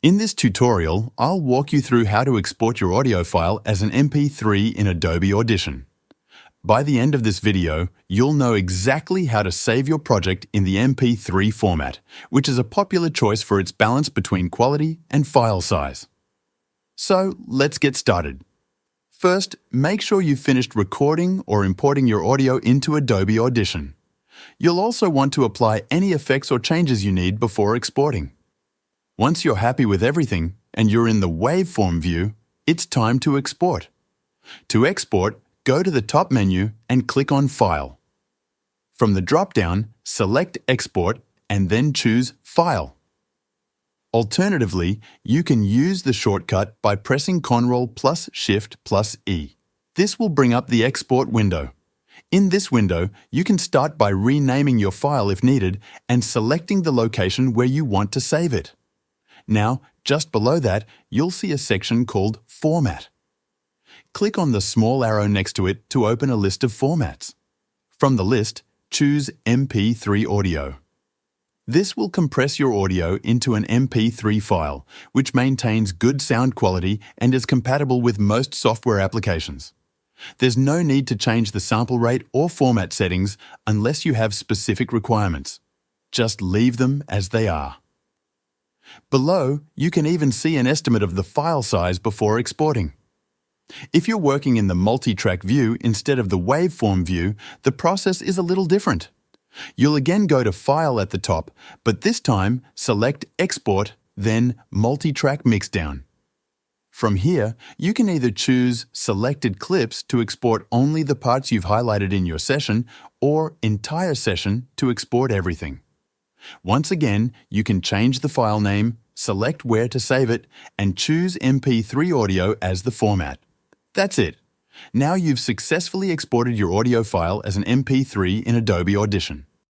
In this tutorial, I'll walk you through how to export your audio file as an MP3 in Adobe Audition. By the end of this video, you'll know exactly how to save your project in the MP3 format, which is a popular choice for its balance between quality and file size. So, let's get started. First, make sure you've finished recording or importing your audio into Adobe Audition. You'll also want to apply any effects or changes you need before exporting. Once you're happy with everything and you're in the waveform view, it's time to export. To export, go to the top menu and click on File. From the drop-down, select Export and then choose File. Alternatively, you can use the shortcut by pressing Ctrl plus Shift plus E. This will bring up the export window. In this window, you can start by renaming your file if needed and selecting the location where you want to save it. Now, just below that, you'll see a section called Format. Click on the small arrow next to it to open a list of formats. From the list, choose MP3 Audio. This will compress your audio into an MP3 file, which maintains good sound quality and is compatible with most software applications. There's no need to change the sample rate or format settings unless you have specific requirements. Just leave them as they are. Below, you can even see an estimate of the file size before exporting. If you're working in the multi-track view instead of the waveform view, the process is a little different. You'll again go to File at the top, but this time select Export, then Multi-Track Mixdown. From here, you can either choose Selected Clips to export only the parts you've highlighted in your session or Entire Session to export everything. Once again, you can change the file name, select where to save it, and choose MP3 audio as the format. That's it. Now you've successfully exported your audio file as an MP3 in Adobe Audition.